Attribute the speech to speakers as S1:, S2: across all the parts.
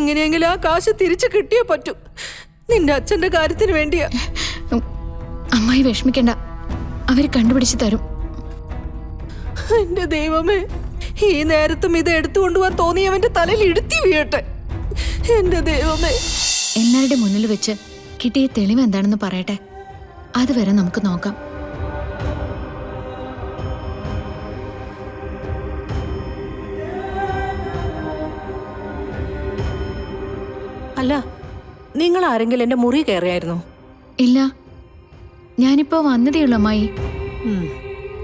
S1: എങ്ങനെയെങ്കിലും ആ കാശ് തിരിച്ചു കിട്ടിയേ പറ്റൂ. നിന്റെ അച്ഛന്റെ കാര്യത്തിന് വേണ്ടിയാ.
S2: അമ്മായി വിഷമിക്കണ്ട, അവര് കണ്ടുപിടിച്ച് തരും.
S1: എന്റെ ദൈവമേ, ഈ നേരത്തും ഇത് എടുത്തുകൊണ്ടുപോകാൻ തോന്നിയവന്റെ തലയിൽ ഇടുത്തി വീഴട്ടെ. എന്റെ ദൈവമേ.
S2: എല്ലാവരുടെ മുന്നിൽ വെച്ച് കിട്ടിയ തെളിവ് എന്താണെന്ന് പറയട്ടെ, അതുവരെ നമുക്ക് നോക്കാം.
S1: അല്ല, നിങ്ങൾ ആരെങ്കിലും എന്റെ മുറി കയറിയായിരുന്നോ?
S2: ഇല്ല, ഞാനിപ്പോ വന്നതേ ഉള്ളൂ അമ്മായി.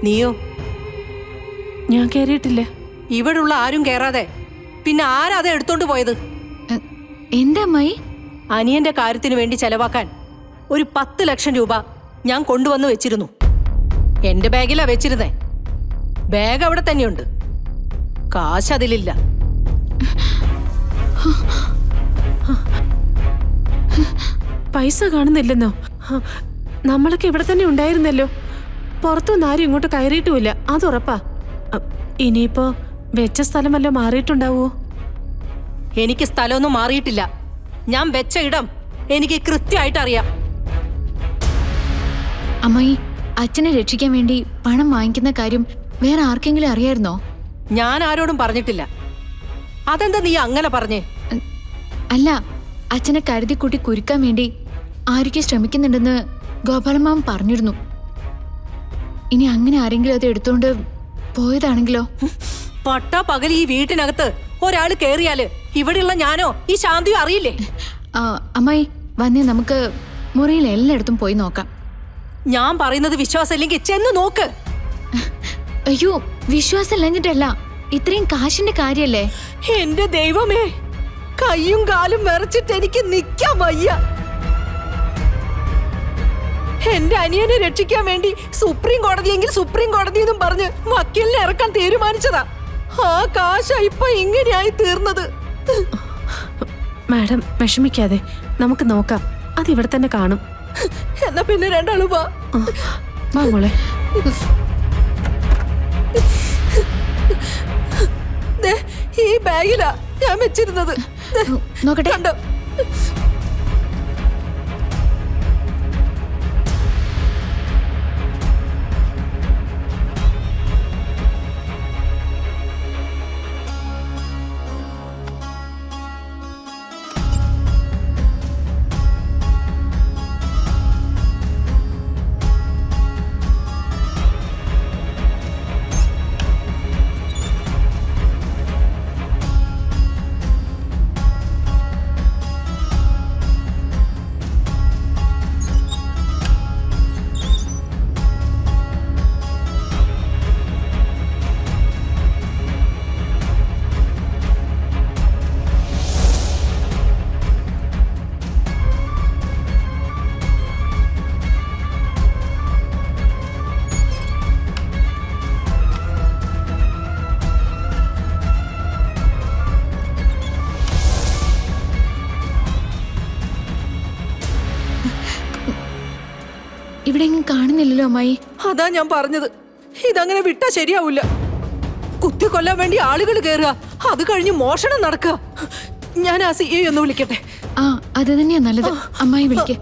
S1: നീയോ?
S3: ഞാൻ കയറിയിട്ടില്ല.
S1: ഇവിടുള്ള ആരും കയറാതെ പിന്നെ ആരാ അത് എടുത്തോണ്ട് പോയത്?
S2: എന്താ അമ്മായി?
S1: അനിയന്റെ കാര്യത്തിന് വേണ്ടി ചെലവാക്കാൻ ഒരു 10 ലക്ഷം രൂപ ഞാൻ കൊണ്ടുവന്ന് വെച്ചിരുന്നു. എന്റെ ബാഗിലാ വെച്ചിരുന്നേ. ബാഗ് അവിടെ തന്നെയുണ്ട്, കാശ് അതിലില്ല.
S3: പൈസ കാണുന്നില്ലെന്നോ? നമ്മളൊക്കെ ഇവിടെ തന്നെ ഉണ്ടായിരുന്നല്ലോ. പുറത്തുനിന്ന് ആരും ഇങ്ങോട്ട് കയറിയിട്ടുമില്ല, അതുറപ്പാ. ഇനിയിപ്പോ വെച്ച സ്ഥലമല്ലോ മാറിയിട്ടുണ്ടാവോ?
S1: എനിക്ക് സ്ഥലമൊന്നും മാറിയിട്ടില്ല. ഞാൻ വെച്ച ഇടം എനിക്ക് കൃത്യമായിട്ട് അറിയാം.
S2: അമ്മായി, അച്ഛനെ രക്ഷിക്കാൻ വേണ്ടി പണം വാങ്ങിക്കുന്ന കാര്യം വേറെ ആർക്കെങ്കിലും അറിയായിരുന്നോ?
S1: ഞാൻ ആരോടും പറഞ്ഞിട്ടില്ല. അതെന്താ നീ അങ്ങനെ പറഞ്ഞേ?
S2: അല്ല, അച്ഛനെ കരുതിക്കൂട്ടി കുരുക്കാൻ വേണ്ടി ആരൊക്കെ ശ്രമിക്കുന്നുണ്ടെന്ന് ഗോപാലമാമൻ പറഞ്ഞിരുന്നു. ഇനി അങ്ങനെ ആരെങ്കിലും അത് എടുത്തോണ്ട് പോയതാണെങ്കിലോ?
S1: പട്ടാ പകൽ ഈ വീട്ടിനകത്ത് ഒരാൾ കേറിയാല് ഇവിടെയുള്ള ഞാനോ ഈ ശാന്തിയോ അറിയില്ലേ?
S2: അമ്മായി വന്നേ, നമുക്ക് മുറിയിൽ എല്ലായിടത്തും പോയി നോക്കാം.
S1: ഞാൻ പറയുന്നത് വിശ്വാസമില്ലെങ്കിൽ ചെന്ന് നോക്ക്.
S2: അയ്യോ, വിശ്വാസം ഇല്ലഞ്ഞിട്ടല്ല, ഇത്രയും കാശിന്റെ കാര്യല്ലേ.
S1: എന്റെ ദൈവമേ, കയ്യും കാലും വിറച്ചിട്ട് എനിക്ക് നിക്കാൻ വയ്യ. എന്റെ അനിയനെ രക്ഷിക്കാൻ വേണ്ടി സുപ്രീം കോടതിയെങ്കിൽ സുപ്രീം കോടതി എന്നും പറഞ്ഞ് വക്കീലിനെ ഇറക്കാൻ തീരുമാനിച്ചതാ. ആ കാശ ഇപ്പൊ ഇങ്ങനെയായി തീർന്നത്.
S3: മാഡം വിഷമിക്കാതെ, നമുക്ക് നോക്കാം. അതിവിടെ തന്നെ കാണും.
S1: എന്നാ പിന്നെ രണ്ടാളും വാ.
S3: വാ മോളെ.
S1: ഈ ബാഗിലാ ഞാൻ വെച്ചിരുന്നത്.
S2: നോക്കട്ടെ.
S1: കണ്ടോ?
S2: ഇവിടെ കാണുന്നില്ലല്ലോ അമ്മായി.
S1: അതാ ഞാൻ പറഞ്ഞത്, ഇതങ്ങനെ വിട്ടാ ശരിയാവൂല. കുത്തിക്കൊല്ലാൻ വേണ്ടി ആളുകൾ കയറുക, അത് കഴിഞ്ഞ് മോഷണം നടക്കുക. ഞാൻ ആ സിഐ ഒന്ന് വിളിക്കട്ടെ.
S2: അത് തന്നെയാ നല്ലത്. അമ്മായി വിളിക്കേ.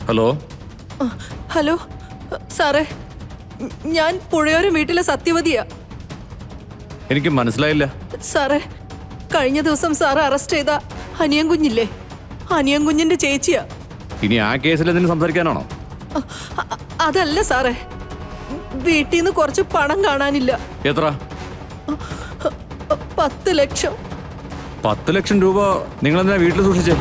S4: ഹലോ.
S1: ഹലോ സാറേ, ഞാൻ പുഴയോരം വീട്ടിലെ സത്യവതിയാ.
S4: എനിക്ക് മനസ്സിലായില്ല
S1: സാറേ. കഴിഞ്ഞ ദിവസം സാറ് അറസ്റ്റ് ചെയ്ത അനിയൻ കുഞ്ഞില്ലേ, അനിയൻ കുഞ്ഞിന്റെ ചേച്ചിയാ.
S4: ഇനി ആ കേസിൽ എന്തെങ്കിലും സംസാരിക്കാനാണോ?
S1: അതല്ല സാറേ, വീട്ടിൽ നിന്ന് കുറച്ച് പണം കാണാനില്ല.
S4: എത്ര?
S1: 10 ലക്ഷം.
S4: 10 ലക്ഷം രൂപ നിങ്ങൾ എന്തിനാ വീട്ടിൽ സൂക്ഷിച്ചേ?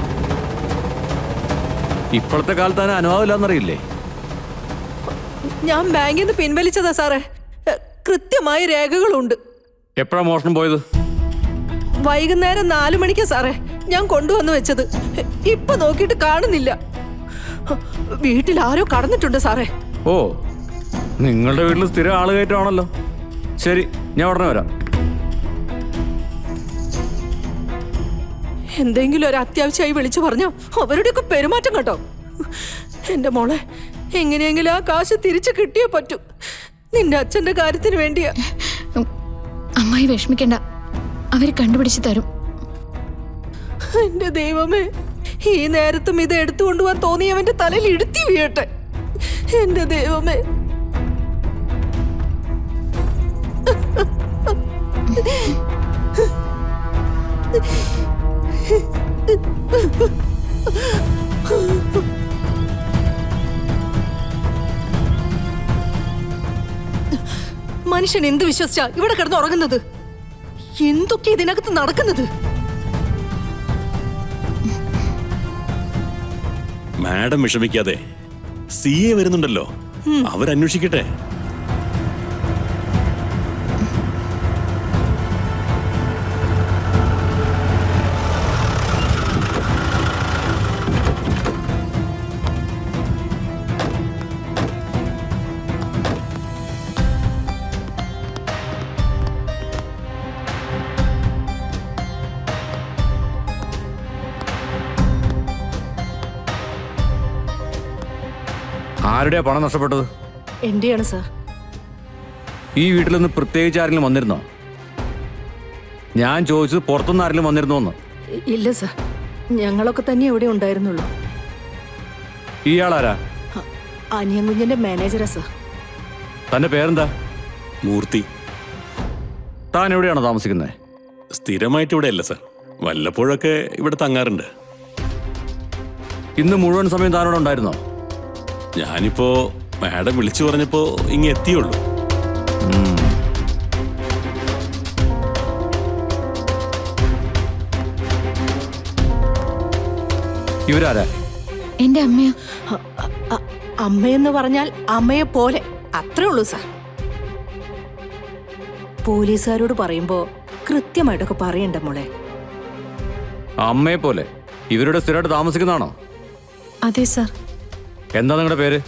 S4: ഇപ്പോഴത്തെ കാലത്ത് അതിന് അനുഭവമില്ലാന്നറിയില്ലേ?
S1: ഞാൻ ബാങ്കിൽ നിന്ന് പിൻവലിച്ചതാ സാറേ. കൃത്യമായ രേഖകളുണ്ട്.
S4: എപ്പോഴാ മോഷണം പോയത്?
S1: വൈകുന്നേരം 4 മണിക്കാ സാറേ ഞാൻ കൊണ്ടുവന്ന് വെച്ചത്. ഇപ്പൊ നോക്കിയിട്ട് കാണുന്നില്ല. വീട്ടിൽ ആരോ കടന്നിട്ടുണ്ട് സാറേ.
S4: ഓ, നിങ്ങളുടെ വീട്ടിൽ സ്ഥിരം ആള് കയറ്റമാണല്ലോ. ശരി, ഞാൻ ഉടനെ വരാം.
S1: എന്തെങ്കിലും ഒരു അത്യാവശ്യമായി വിളിച്ചു പറഞ്ഞോ അവരുടെയൊക്കെ പെരുമാറ്റം കേട്ടോ. എന്റെ മോളെ, എങ്ങനെയെങ്കിലും ആ കാശ് തിരിച്ചു കിട്ടിയേ പറ്റൂ. നിന്റെ അച്ഛന്റെ കാര്യത്തിന് വേണ്ടിയാ.
S2: അമ്മായി വിഷമിക്കണ്ട, അവര് കണ്ടുപിടിച്ച് തരും.
S1: എന്റെ ദൈവമേ, ഈ നേരത്തും ഇത് എടുത്തുകൊണ്ടുപോകാൻ തോന്നിയവന്റെ തലയിൽ ഇടുത്തി വീഴട്ടെ. എന്റെ ദൈവമേ. മനുഷ്യൻ എന്ത് വിശ്വസിച്ചാ ഇവിടെ കിടന്ന് ഉറങ്ങുന്നത്? എന്തൊക്കെ ഇതിനകത്ത് നടക്കുന്നത്?
S5: മാഡം വിഷമിക്കാതെ, CA വരുന്നുണ്ടല്ലോ, അവരന്വേഷിക്കട്ടെ.
S4: ആരുടെയാ പണം നഷ്ടപ്പെട്ടത്?
S1: എന്റെയാണ് സാർ.
S4: ഈ വീട്ടിൽ നിന്ന് പ്രത്യേകിച്ച് ആരെങ്കിലും വന്നിരുന്നോ? ഞാൻ ചോദിച്ചത് പുറത്തുനിന്ന് ആരെങ്കിലും വന്നിരുന്നോന്ന്.
S1: ഇല്ല സാർ, ഞങ്ങളൊക്കെ തന്നെ ഇവിടെ ഉണ്ടായിരുന്നുള്ളൂ.
S4: ഇയാളാരാ?
S1: അനിയൻ കുഞ്ഞിന്റെ മാനേജറാ സാർ.
S4: തന്റെ പേരെന്താ?
S5: മൂർത്തി.
S4: താൻ എവിടെയാണോ താമസിക്കുന്നത്?
S5: സ്ഥിരമായിട്ട് ഇവിടെ അല്ല സർ, വല്ലപ്പോഴൊക്കെ ഇവിടെ തങ്ങാറുണ്ട്.
S4: ഇന്ന് മുഴുവൻ സമയം താനോടെ ഉണ്ടായിരുന്നോ?
S5: ഞാനിപ്പോ മാഡം വിളിച്ചു പറഞ്ഞപ്പോ ഇങ്ങ് എത്തിയുള്ളൂ.
S4: ഇവരാരാ?
S2: എന്റെ അമ്മയാ.
S1: അമ്മയെന്ന് പറഞ്ഞാൽ അമ്മയെ പോലെ, അത്രേ ഉള്ളൂ സാർ. പോലീസുകാരോട് പറയുമ്പോ കൃത്യമായിട്ടൊക്കെ പറയണ്ട മോളെ.
S4: അമ്മയെ പോലെ ഇവരുടെ സ്ഥിരമായിട്ട് താമസിക്കുന്നതാണോ?
S3: അതെ സാർ.
S4: എന്താ നിങ്ങളുടെ പേര്?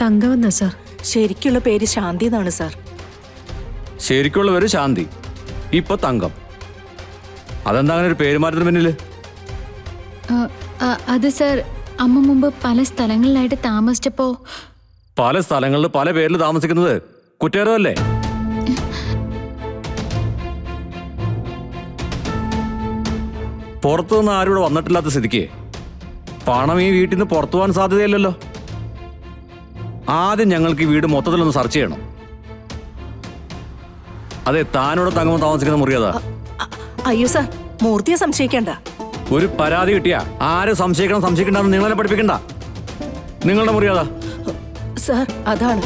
S3: തങ്കവന്ന സാർ.
S1: ശരിക്കുള്ള പേര് ശാന്തി എന്നാണ് സാർ.
S4: ശരിക്കുള്ള പേര് ശാന്തി, ഇപ്പൊ തങ്കം. അതെന്താ അങ്ങനെ ഒരു പേരുമാറ്റത്തിന് പിന്നില്?
S2: അത് സാർ, അമ്മ മുമ്പ് പല സ്ഥലങ്ങളിലായിട്ട് താമസിച്ചപ്പോ.
S4: പല സ്ഥലങ്ങളിൽ പല പേരിൽ താമസിക്കുന്നത് കുറ്റകരമല്ലേ? പുറത്തുനിന്ന് ആരും ഇവിടെ വന്നിട്ടില്ലാത്ത സ്ഥിതിക്ക് പണം ഈ വീട്ടിൽ നിന്ന് പുറത്തു പോകാൻ സാധ്യതയില്ലല്ലോ. ആദ്യം ഞങ്ങൾക്ക് ഈ വീട് മൊത്തത്തിലൊന്ന് സെർച്ച് ചെയ്യണം. അതെ, താനോട് തങ്ങുമ്പോൾ താമസിക്കുന്ന മുറിയതാ.
S1: അയ്യോ സാർ, മൂർത്തിയെ സംശയിക്കേണ്ട.
S4: ഒരു പരാതി കിട്ടിയാ ആരും സംശയിക്കണം സംശയിക്കണ്ടെന്ന് നിങ്ങളെ പഠിപ്പിക്കണ്ട. നിങ്ങളുടെ മുറിയതാ.
S1: സാർ, അതാണ്